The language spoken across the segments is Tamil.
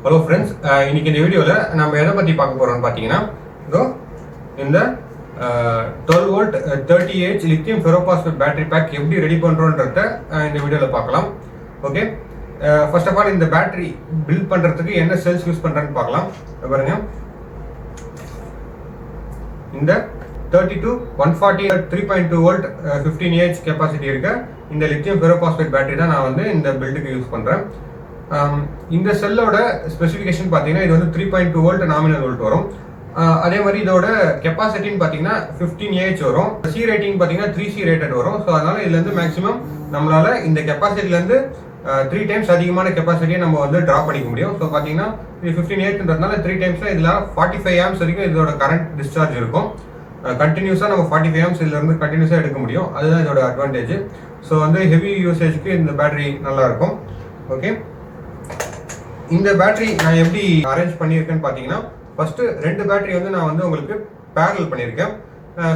ஹலோ ஃப்ரெண்ட்ஸ், இன்னைக்கு இந்த வீடியோவில் நம்ம எதை பற்றி பார்க்க போகிறோம்னு பார்த்தீங்கன்னா, இதோ இந்த 12 volt 30Ah lithium ferrophosphate battery pack எப்படி ரெடி பண்ணுறோன்றத இந்த வீடியோவில் பார்க்கலாம். ஓகே, ஃபர்ஸ்ட் ஆஃப் ஆல் இந்த பேட்டரி பில்ட் பண்ணுறதுக்கு என்ன செல்ஸ் யூஸ் பண்ணுறேன்னு பார்க்கலாம். பாருங்க, இந்த 32 140 3.2 வோல்ட் 15Ah கெப்பாசிட்டி இருக்க இந்த லித்தியம் ஃபெரோபாஸ்பேட் பேட்டரி தான் நான் வந்து இந்த பில்டுக்கு யூஸ் பண்ணுறேன். இந்த செல்லோட ஸ்பெசிஃபிகேஷன் பார்த்தீங்கன்னா இது வந்து 3.2 வோல்ட் நாமினல் வோல்ட் வரும். அதே மாதிரி இதோட கெப்பாசிட்டின்னு பார்த்தீங்கன்னா 15Ah வரும். சி ரேட்டிங் பார்த்தீங்கன்னா 3C ரேட்டட் வரும். ஸோ அதனால இதுலேருந்து மேக்ஸிமம் நம்மளால இந்த கெப்பாசிட்டிலேருந்து 3 டைம்ஸ் அதிகமான கெப்பாசிட்டியை நம்ம வந்து ட்ரா பண்ணிக்க முடியும். ஸோ பார்த்தீங்கன்னா இது 15Ahன்றதுனால 3 டைம்ஸ்ல இதில் 45 amps வரைக்கும் இதோட கரண்ட் டிஸ்சார்ஜ் இருக்கும். கண்டினியூஸாக நம்ம 45 amps இதிலிருந்து கண்டினியூஸாக எடுக்க முடியும். அதுதான் இதோட அட்வான்டேஜ். ஸோ வந்து ஹெவி யூசேஜ்க்கு இந்த பேட்டரி நல்லா இருக்கும். ஓகே, இந்த பேட்டரி நான் எப்படி அரேஞ்ச் பண்ணியிருக்கேன்னு பார்த்தீங்கன்னா, ஃபர்ஸ்ட் 2 பேட்டரி வந்து நான் வந்து உங்களுக்கு பேரல் பண்ணியிருக்கேன்.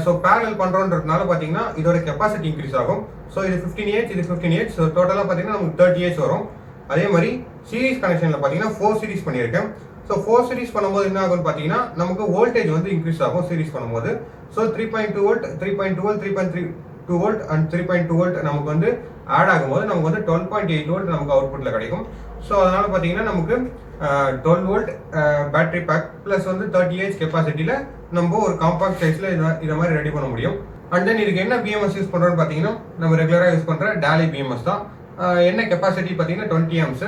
ஸோ பேரல் பண்ணுறோன்றதுனால பார்த்தீங்கன்னா இதோட கெப்பாசிட்டி இன்க்ரீஸ் ஆகும். ஸோ இது 15Ah, இது 15Ah. ஸோ டோட்டலாக பார்த்தீங்கன்னா நமக்கு 30Ah வரும். அதே மாதிரி சீரிஸ் கனெக்ஷனில் பார்த்தீங்கன்னா 4 சீரிஸ் பண்ணியிருக்கேன். ஸோ 4 சீரிஸ் பண்ணும்போது என்ன ஆகும்னு பார்த்தீங்கன்னா நமக்கு வோல்டேஜ் வந்து இன்க்ரீஸ் ஆகும் சீரிஸ் பண்ணும்போது. So 3.2 volt 3.2 volt 3.2 volt and 3.2 volt நமக்கு வந்து ஆட் ஆகும்போது நமக்கு வந்து 12.8 வோல்ட் நமக்கு அவுட்புட்டில் கிடைக்கும். ஸோ அதனால பார்த்தீங்கன்னா நமக்கு 12 வோல்ட் பேட்டரி பேக் ப்ளஸ் வந்து 30Ah கெப்பாசிட்டியில் நம்ம ஒரு காம்பாக்ட் சைஸில் இதை மாதிரி ரெடி பண்ண முடியும். அண்ட் தென் இதுக்கு என்ன பிஎம்எஸ் யூஸ் பண்ணுறோன்னு பார்த்தீங்கன்னா நம்ம ரெகுலராக யூஸ் பண்ணுற டாலி பிஎம்எஸ் தான். என்ன கெப்பாசிட்டி பார்த்தீங்கன்னா 20 amps.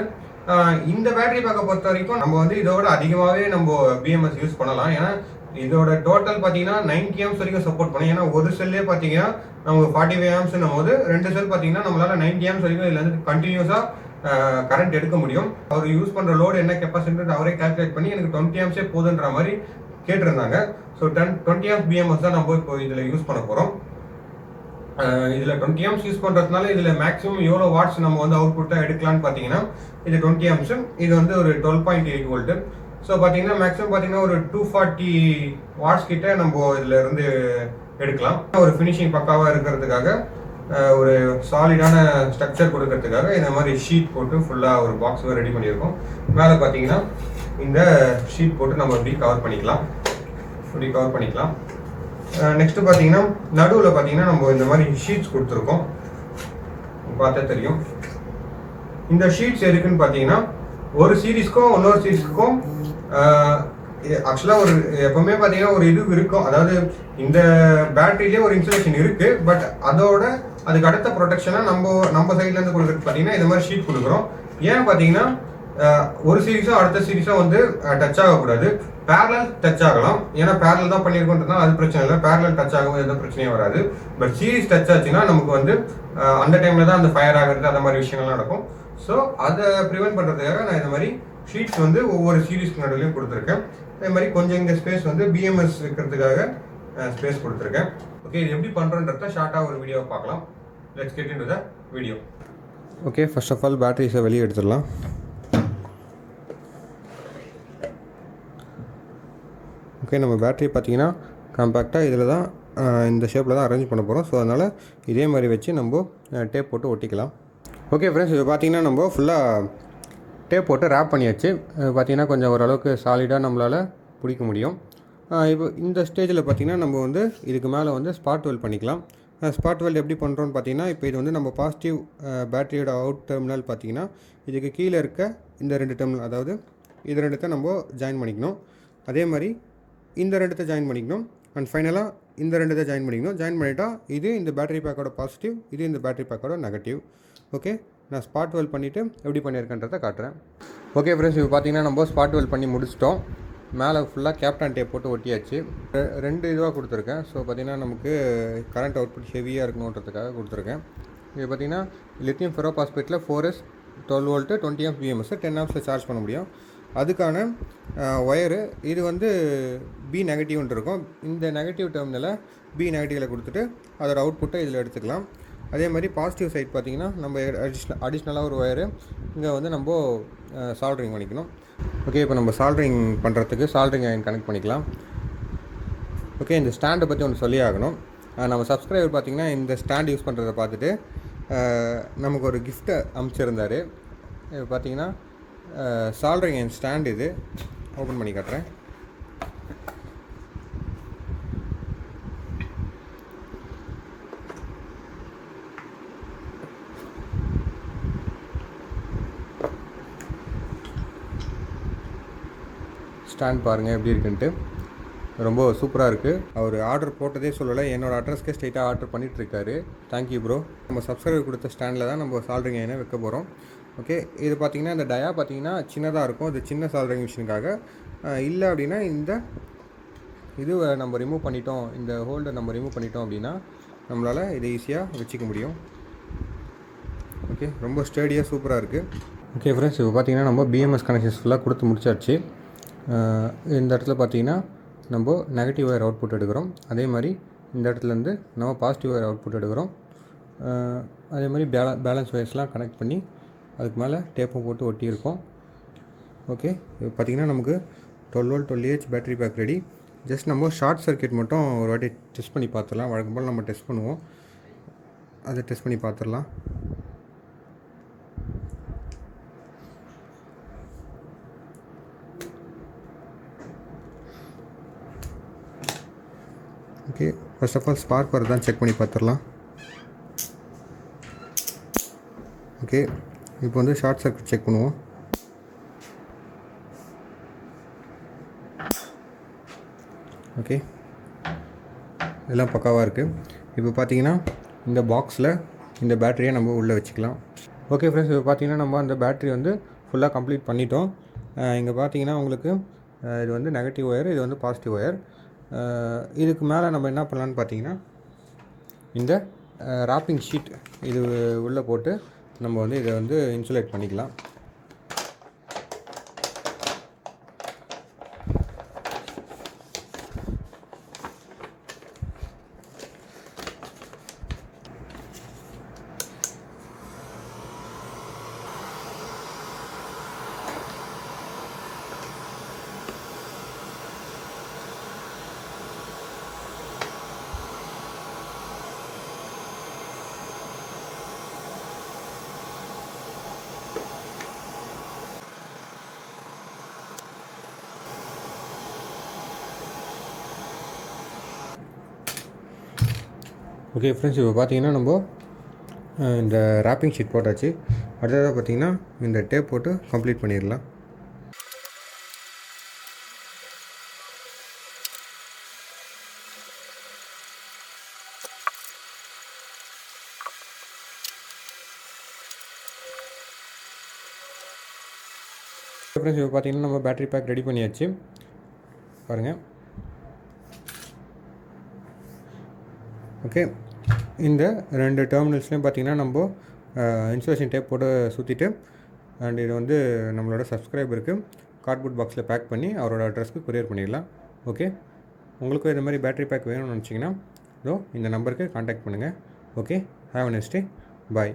இந்த பேட்டரி பேக்கை பொறுத்த வரைக்கும் நம்ம வந்து இதோட அதிகமாகவே நம்ம பிஎம்எஸ் யூஸ் பண்ணலாம். ஏன்னா இதோட டோட்டல் பார்த்தீங்கன்னா 90 amps வரைக்கும் சப்போர்ட் பண்ணும். ஏன்னா ஒரு செல்லே பார்த்தீங்கன்னா நமக்கு 45 amps போது 2 செல் பார்த்தீங்கன்னா நம்மளால 90 amps வரைக்கும் இதில் வந்து கண்டினியூஸாக கரண்ட் எடுக்க முடியும். அவர் யூஸ் பண்ணுற லோடு என்ன கெப்பாசிட்டி அவரே கால்குலேட் பண்ணி எனக்கு 20 amps போதுன்ற மாதிரி கேட்டிருந்தாங்க. ஸோ 20 amps பிஎம்எஸ் தான் நம்ம இப்போ இதில் யூஸ் பண்ண போகிறோம். இதில் 20 amps யூஸ் பண்ணுறதுனால இதில் மேக்ஸிமம் எவ்வளோ வாட்ஸ் நம்ம வந்து அவுட்புட்டாக எடுக்கலான்னு பார்த்தீங்கன்னா இது 20 amps, இது வந்து ஒரு 12.8 வோல்ட். ஸோ பார்த்தீங்கன்னா மேக்ஸிமம் பார்த்தீங்கன்னா ஒரு 240 வாட்ஸ் கிட்ட நம்ம இதில் இருந்து எடுக்கலாம். ஒரு ஃபினிஷிங் பக்காவாக இருக்கிறதுக்காக ஒரு சாலிடான ஸ்ட்ரக்சர் கொடுக்கறதுக்காக இந்த மாதிரி ஷீட் போட்டு ஃபுல்லாக ஒரு பாக்ஸ் ரெடி பண்ணியிருக்கோம். மேலே பார்த்தீங்கன்னா இந்த ஷீட் போட்டு நம்ம இப்படி கவர் பண்ணிக்கலாம். நெக்ஸ்ட் பார்த்தீங்கன்னா நடுவில் பார்த்தீங்கன்னா நம்ம இந்த மாதிரி ஷீட்ஸ் கொடுத்துருக்கோம், பார்த்தா தெரியும். இந்த ஷீட்ஸ் எதுக்குன்னு பார்த்தீங்கன்னா ஒரு சீரீஸ்க்கும் இன்னொரு சீரீஸ்க்கும் ஆக்சுவலாக ஒரு எப்பவுமே பார்த்தீங்கன்னா ஒரு இது இருக்கும். அதாவது இந்த பேட்டரியிலே ஒரு இன்சுலேஷன் இருக்கு, பட் அதோட அதுக்கு அடுத்த ப்ரொடெக்ஷனாக நம்ம சைட்லேருந்து கொடுக்குறது பார்த்தீங்கன்னா இந்த மாதிரி ஷீட் கொடுக்குறோம். ஏன் பார்த்தீங்கன்னா ஒரு சீரீஸும் அடுத்த சீரீஸும் வந்து டச் ஆகக்கூடாது, பேரலல் டச் ஆகலாம். ஏன்னா பேரலல் தான் பண்ணியிருக்கோன்றதுனால அது பிரச்சனை இல்லை, பேரலல் டச் ஆகும்போது எந்த பிரச்சனையும் வராது. பட் சீரீஸ் டச் ஆச்சுன்னா நமக்கு வந்து அந்த டைமில் தான் அந்த ஃபயர் ஆகிறது அந்த மாதிரி விஷயங்கள்லாம் நடக்கும். ஸோ அதை ப்ரிவென்ட் பண்ணுறதுக்காக நான் இந்த மாதிரி ஷீட்ஸ் வந்து ஒவ்வொரு சீரீஸ்க்கு நடுவிலையும் கொடுத்துருக்கேன். அதே மாதிரி கொஞ்சம் இங்கே ஸ்பேஸ் வந்து பிஎம்எஸ் இருக்கிறதுக்காக ஸ்பேஸ் கொடுத்துருக்கேன். ஓகே, இது எப்படி பண்ணுறோன்றத ஷார்ட்டாக ஒரு வீடியோவை பார்க்கலாம். Let's get into the video. Okay, first of all பேட்டரிஸை வெளியே எடுத்துடலாம். ஓகே, நம்ம பேட்டரி பார்த்தீங்கன்னா காம்பேக்டாக இதில் தான் இந்த ஷேப்பில் தான் அரேஞ்ச் பண்ண போகிறோம். ஸோ அதனால் இதே மாதிரி வச்சு நம்ம டேப் போட்டு ஒட்டிக்கலாம். ஓகே ஃப்ரெண்ட்ஸ், இப்போ பார்த்தீங்கன்னா நம்ம ஃபுல்லாக டேப் போட்டு ரேப் பண்ணியாச்சு. பார்த்தீங்கன்னா கொஞ்சம் ஓரளவுக்கு சாலிடாக நம்மளால் பிடிக்க முடியும். இப்போ இந்த ஸ்டேஜில் பார்த்திங்கன்னா நம்ம வந்து இதுக்கு மேலே வந்து ஸ்பாட் வெல்ட் பண்ணிக்கலாம். ஸ்பாட் வெல்ட் எப்படி பண்ணுறோன்னு பார்த்தீங்கன்னா, இப்போ இது வந்து நம்ம பாசிட்டிவ் பேட்டரியோட அவுட் டெர்மினல் பார்த்தீங்கன்னா இதுக்கு கீழே இருக்க இந்த 2 டெர்மினல், அதாவது இது 2த்தை நம்ம ஜாயின் பண்ணிக்கணும். அதே மாதிரி இந்த 2த்தை ஜாயின் பண்ணிக்கணும். அண்ட் ஃபைனலாக இந்த 2த்தை ஜாயின் பண்ணிக்கணும். ஜாயின் பண்ணிட்டால் இது இந்த பேட்டரி பேக்கோட பாசிட்டிவ், இது இந்த பேட்டரி பேக்கோட நெகட்டிவ். ஓகே, நான் ஸ்பாட் வெல்ட் பண்ணிவிட்டு எப்படி பண்ணியிருக்கேன்றதை காட்டுறேன். ஓகே ஃப்ரெண்ட்ஸ், இப்போ பார்த்தீங்கன்னா நம்ம ஸ்பாட் வெல்ட் பண்ணி முடிச்சிட்டோம். மேலே ஃபுல்லாக கேப்டன் டேப் போட்டு ஒட்டியாச்சு. 2 இதுவாக கொடுத்துருக்கேன். ஸோ பார்த்திங்கன்னா நமக்கு கரண்ட் அவுட்புட் ஹெவியாக இருக்கணுன்றதுக்காக கொடுத்துருக்கேன். இது பார்த்திங்கன்னா லித்தியம் ஃபெரோபாஸ்பேட்டில் 4S 12 volt 20 amps BMS 10 amps charge பண்ண முடியும். அதுக்கான ஒயரு இது வந்து பி நெகட்டிவ்ன்ட்டு இருக்கும். இந்த நெகட்டிவ் டெர்மினலை பி நெகட்டிவில் கொடுத்துட்டு அதோட அவுட்புட்டை இதில் எடுத்துக்கலாம். அதே மாதிரி பாசிட்டிவ் சைட் பார்த்திங்கன்னா நம்ம அடிஷ்னலாக ஒரு ஒயரு இங்கே வந்து நம்ம சால்ட்ரிங் பண்ணிக்கணும். ஓகே, இப்போ நம்ம சால்ட்ரிங் பண்ணுறதுக்கு சால்ட்ரிங் அயன் கனெக்ட் பண்ணிக்கலாம். ஓகே, இந்த ஸ்டாண்டை பற்றி ஒன்று சொல்லி ஆகணும். நம்ம சப்ஸ்கிரைபர் பார்த்திங்கன்னா இந்த ஸ்டாண்ட் யூஸ் பண்ணுறதை பார்த்துட்டு நமக்கு ஒரு கிஃப்ட்டை அனுப்பிச்சிருந்தார். பார்த்திங்கன்னா சால்ட்ரிங் அயன் ஸ்டாண்ட் இது ஓப்பன் பண்ணி காட்டுறேன். ஸ்டாண்ட் பாருங்கள் எப்படி இருக்குன்ட்டு, ரொம்ப சூப்பராக இருக்குது. அவர் ஆர்டர் போட்டதே சொல்லலை, என்னோடய அட்ரஸ்க்கே ஸ்ட்ரைட்டாக ஆர்டர் பண்ணிகிட்ருக்காரு. Thank you bro. நம்ம சப்ஸ்கிரைபர் கொடுத்த ஸ்டாண்டில் தான் நம்ம சால்ட்ரிங் அயனை வைக்க போகிறோம். ஓகே, இது பார்த்திங்கன்னா இந்த டயா பார்த்திங்கன்னா சின்னதாக இருக்கும். இது சின்ன சால்ட்ரிங் மிஷினுக்காக. இல்லை அப்படின்னா இந்த இது நம்ம ரிமூவ் பண்ணிட்டோம், இந்த ஹோல்டர் நம்ம ரிமூவ் பண்ணிட்டோம் அப்படின்னா நம்மளால் இதை ஈஸியாக வச்சுக்க முடியும். ஓகே, ரொம்ப ஸ்டேடியாக சூப்பராக இருக்குது. ஓகே ஃப்ரெண்ட்ஸ், இப்போ பார்த்திங்கன்னா நம்ம பிஎம்எஸ் கனெக்ஷன்ஸ் ஃபுல்லாக கொடுத்து முடிச்சாச்சு. இந்த இடத்துல பார்த்திங்கன்னா நம்ம நெகட்டிவ் ஒயர் அவுட்புட் எடுக்கிறோம். அதே மாதிரி இந்த இடத்துலேருந்து நம்ம பாசிட்டிவ் ஒயர் அவுட்புட் எடுக்கிறோம். அதே மாதிரி பேலன்ஸ் ஒயர்ஸ்லாம் கனெக்ட் பண்ணி அதுக்கு மேலே டேப்பும் போட்டு ஒட்டியிருக்கோம். ஓகே, இப்போ பார்த்திங்கன்னா நமக்கு 12V 12Ah battery bag ready. Just நம்ம ஷார்ட் சர்க்யூட் மட்டும் ஒரு வாட்டி டெஸ்ட் பண்ணி பார்த்துடலாம். வழக்கம் போல் நம்ம டெஸ்ட் பண்ணுவோம், அதை டெஸ்ட் பண்ணி பார்த்துடலாம். Okay, first of all spark வரதான் செக் பண்ணி பார்த்துடலாம். ஓகே, இப்போ வந்து ஷார்ட் சர்க்யூட் செக் பண்ணுவோம். ஓகே, எல்லாம் பக்காவாக இருக்குது. இப்போ பார்த்தீங்கன்னா இந்த பாக்ஸில் இந்த பேட்டரியை நம்ம உள்ளே வச்சுக்கலாம். ஓகே ஃப்ரெண்ட்ஸ், இப்போ பார்த்தீங்கன்னா நம்ம அந்த பேட்டரி வந்து ஃபுல்லாக கம்ப்ளீட் பண்ணிட்டோம். இங்கே பார்த்தீங்கன்னா உங்களுக்கு இது வந்து நெகட்டிவ் ஒயர், இது வந்து பாசிட்டிவ் ஒயர். இதுக்கு மேலே நம்ம என்ன பண்ணலான்னு பார்த்தீங்கன்னா இந்த ராப்பிங் ஷீட் இது உள்ளே போட்டு நம்ம வந்து இதை வந்து இன்சுலேட் பண்ணிக்கலாம். ஓகே ஃப்ரெண்ட்ஸ், இப்போ பார்த்தீங்கன்னா நம்ம இந்த ராப்பிங் ஷீட் போட்டாச்சு. அடுத்ததாக பார்த்தீங்கன்னா இந்த டேப் போட்டு கம்ப்ளீட் பண்ணிடலாம். ஃப்ரெண்ட்ஸ், இப்போ பார்த்தீங்கன்னா நம்ம பேட்டரி பேக் ரெடி பண்ணியாச்சு பாருங்கள். ஓகே, இந்த ரெண்டு டெர்மினல்ஸ்லையும் பார்த்திங்கன்னா நம்ம இன்சுலேஷன் டேப் போட்டு சுற்றிட்டு அண்ட் இது வந்து நம்மளோட சப்ஸ்கிரைபருக்கு கார்ட்போர்ட் பாக்ஸில் பேக் பண்ணி அவரோட அட்ரஸ்க்கு கொரியர் பண்ணிடலாம். ஓகே, உங்களுக்கும் இந்த மாதிரி பேட்டரி பேக் வேணும்னு நினச்சிங்கன்னா இந்த நம்பருக்கு கான்டாக்ட் பண்ணுங்கள். Okay, have a nice day. Bye.